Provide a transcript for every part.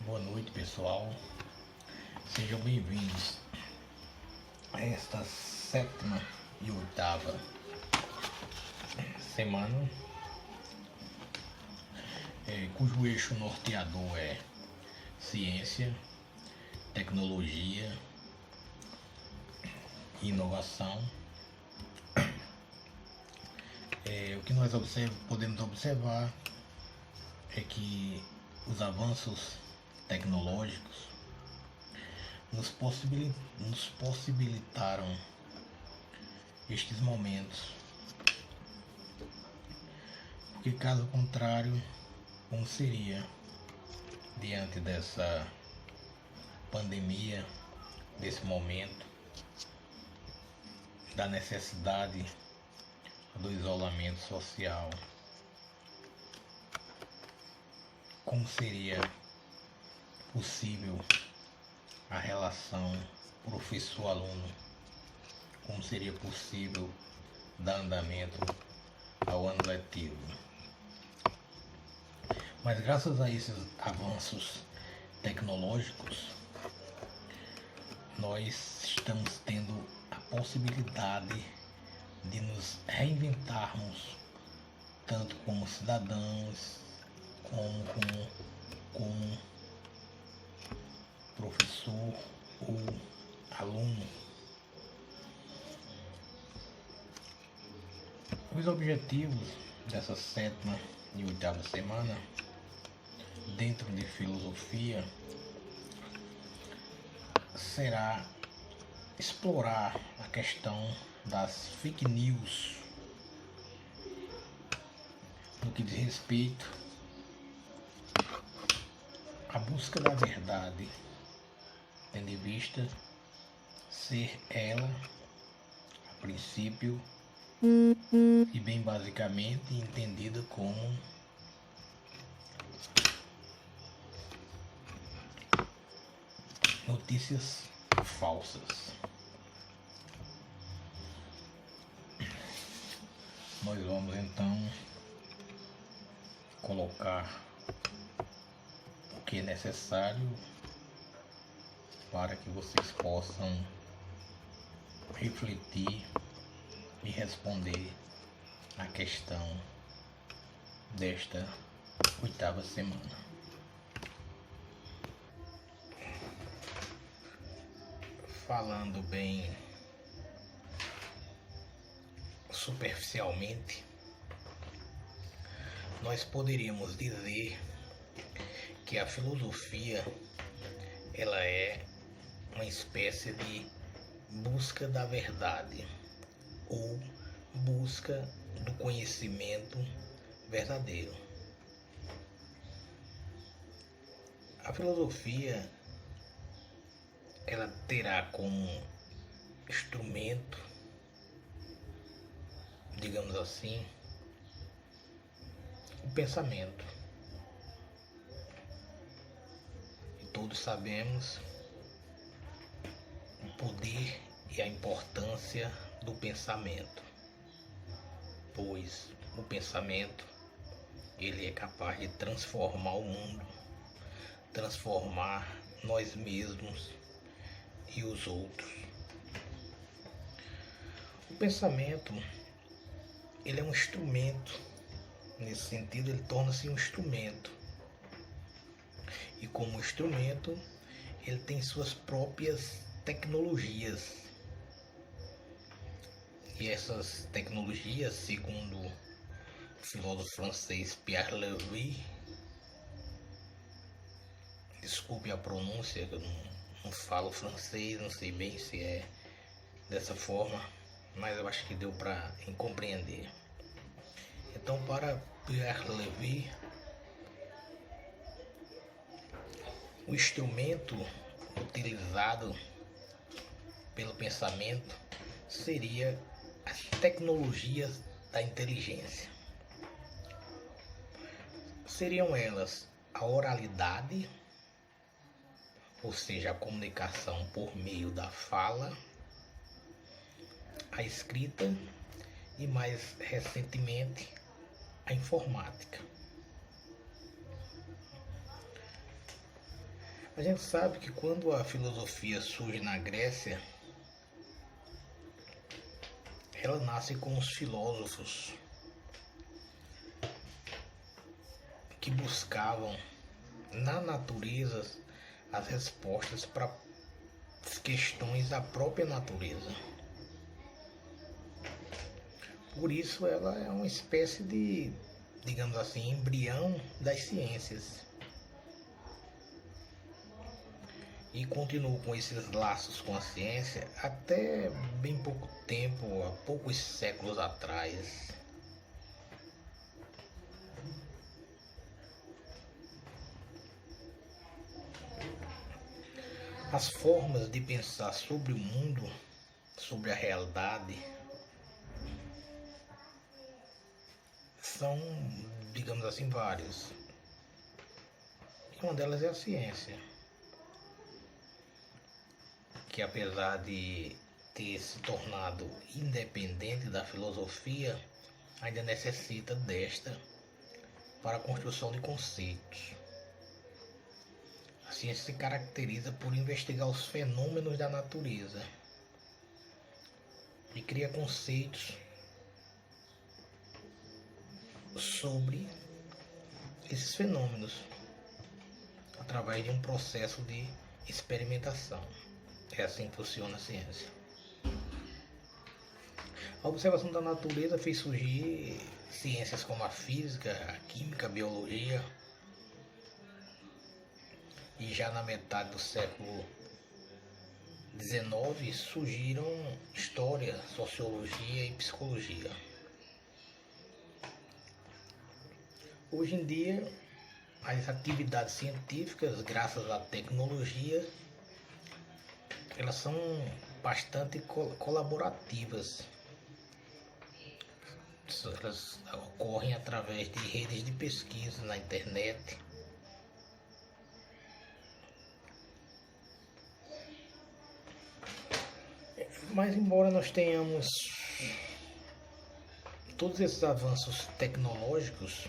Boa noite, pessoal. Sejam bem-vindos a esta sétima e oitava semana, cujo eixo norteador é ciência, tecnologia e inovação. O que nós podemos observar é que os avanços tecnológicos nos possibilitaram estes momentos, porque caso contrário, como seria diante dessa pandemia, desse momento, da necessidade do isolamento social? Como seria possível a relação professor-aluno? Como seria possível dar andamento ao ano letivo? Mas graças a esses avanços tecnológicos, nós estamos tendo a possibilidade de nos reinventarmos, tanto como cidadãos, como professor ou aluno. Os objetivos dessa sétima e oitava semana, dentro de filosofia, será explorar a questão das fake news no que diz respeito à busca da verdade, tendo em vista ser ela, a princípio e bem basicamente entendida como notícias falsas. Nós vamos então colocar o que é necessário para que vocês possam refletir e responder a questão desta oitava semana. Falando bem superficialmente, nós poderíamos dizer que a filosofia ela é uma espécie de busca da verdade ou busca do conhecimento verdadeiro. A filosofia ela terá como instrumento, digamos assim, o pensamento. E todos sabemos o poder e a importância do pensamento, pois o pensamento ele é capaz de transformar o mundo, transformar nós mesmos e os outros. O pensamento ele é um instrumento. Nesse sentido, ele torna-se um instrumento. E como instrumento, ele tem suas próprias tecnologias. E essas tecnologias, segundo o filósofo francês Pierre Levy, desculpe a pronúncia, eu não falo francês, não sei bem se é dessa forma, mas eu acho que deu para compreender. Então, para Pierre Levy, o instrumento utilizado pelo pensamento seria as tecnologias da inteligência. Seriam elas a oralidade, ou seja, a comunicação por meio da fala, a escrita e, mais recentemente, a informática. A gente sabe que quando a filosofia surge na Grécia, ela nasce com os filósofos que buscavam na natureza as respostas para as questões da própria natureza. Por isso ela é uma espécie de, digamos assim, embrião das ciências. E continuo com esses laços com a ciência até bem pouco tempo, há poucos séculos atrás. As formas de pensar sobre o mundo, sobre a realidade, são, digamos assim, várias. E uma delas é a ciência, que apesar de ter se tornado independente da filosofia, ainda necessita desta para a construção de conceitos. A ciência se caracteriza por investigar os fenômenos da natureza e cria conceitos sobre esses fenômenos através de um processo de experimentação. É assim que funciona a ciência. A observação da natureza fez surgir ciências como a física, a química, a biologia. E já na metade do século XIX surgiram história, sociologia e psicologia. Hoje em dia, as atividades científicas, graças à tecnologia, elas são bastante colaborativas. Elas ocorrem através de redes de pesquisa na internet. Mas embora nós tenhamos todos esses avanços tecnológicos,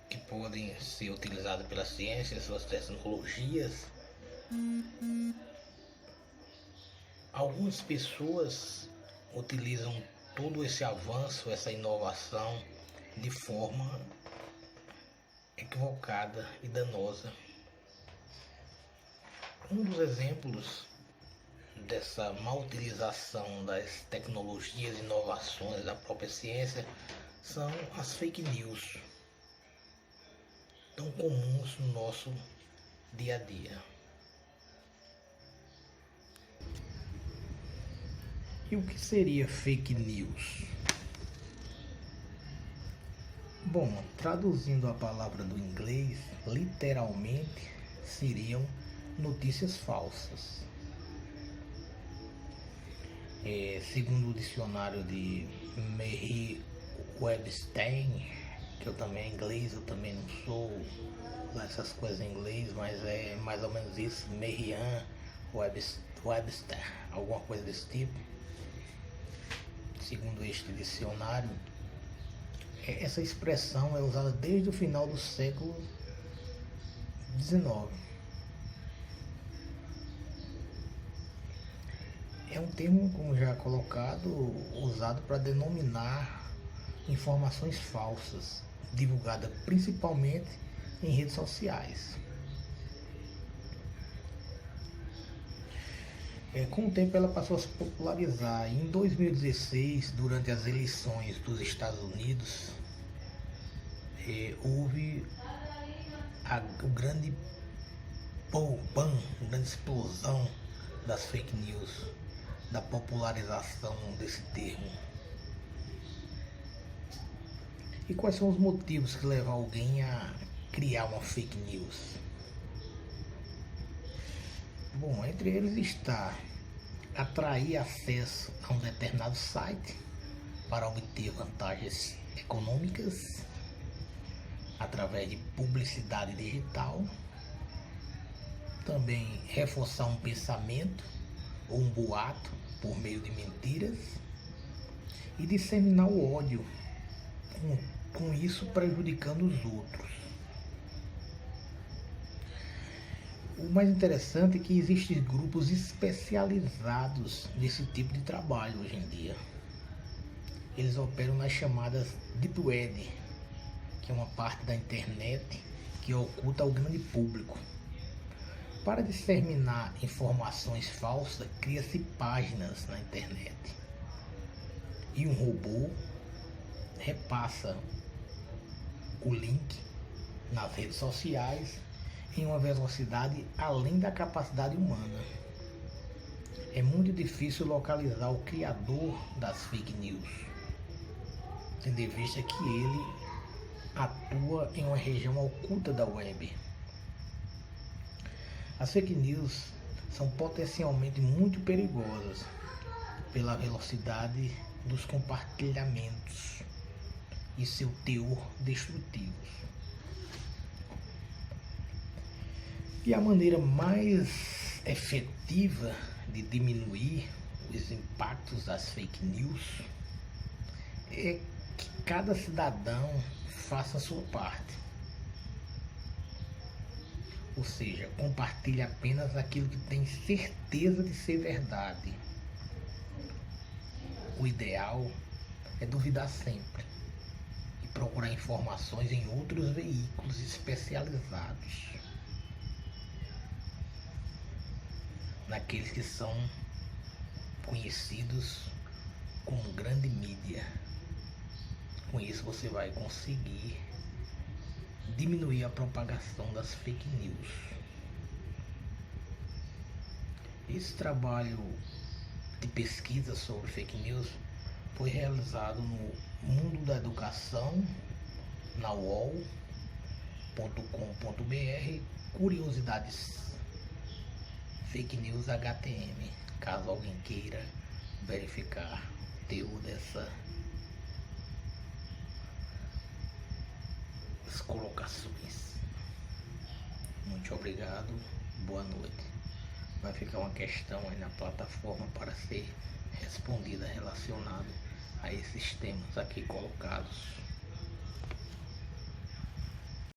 que podem ser utilizados pela ciência, suas tecnologias, algumas pessoas utilizam todo esse avanço, essa inovação de forma equivocada e danosa. Um dos exemplos dessa má utilização das tecnologias e inovações da própria ciência são as fake news, tão comuns no nosso dia a dia. E o que seria fake news? Bom, traduzindo a palavra do inglês, literalmente seriam notícias falsas. Segundo o dicionário de Merriam-Webster, que eu também é inglês, eu também não sou lá essas coisas em inglês, mas é mais ou menos isso, Merriam-Webster, alguma coisa desse tipo. Segundo este dicionário, essa expressão é usada desde o final do século XIX. É um termo, como já colocado, usado para denominar informações falsas, divulgadas principalmente em redes sociais. Com o tempo ela passou a se popularizar. Em 2016, durante as eleições dos Estados Unidos, houve o grande grande explosão das fake news, da popularização desse termo. E quais são os motivos que levam alguém a criar uma fake news? Bom, entre eles está atrair acesso a um determinado site para obter vantagens econômicas através de publicidade digital, também reforçar um pensamento ou um boato por meio de mentiras e disseminar o ódio com isso prejudicando os outros. O mais interessante é que existem grupos especializados nesse tipo de trabalho hoje em dia. Eles operam nas chamadas Deep Web, que é uma parte da internet que oculta ao grande público. Para disseminar informações falsas, cria-se páginas na internet. E um robô repassa o link nas redes sociais em uma velocidade além da capacidade humana. É muito difícil localizar o criador das fake news, tendo em vista que ele atua em uma região oculta da web. As fake news são potencialmente muito perigosas pela velocidade dos compartilhamentos e seu teor destrutivo. E a maneira mais efetiva de diminuir os impactos das fake news é que cada cidadão faça a sua parte. Ou seja, compartilhe apenas aquilo que tem certeza de ser verdade. O ideal é duvidar sempre e procurar informações em outros veículos especializados, naqueles que são conhecidos como grande mídia. Com isso você vai conseguir diminuir a propagação das fake news. Esse trabalho de pesquisa sobre fake news foi realizado no Mundo da Educação, na UOL.com.br, curiosidades fake news HTM, caso alguém queira verificar o teor dessas colocações. Muito obrigado, boa noite. Vai ficar uma questão aí na plataforma para ser respondida relacionado a esses temas aqui colocados.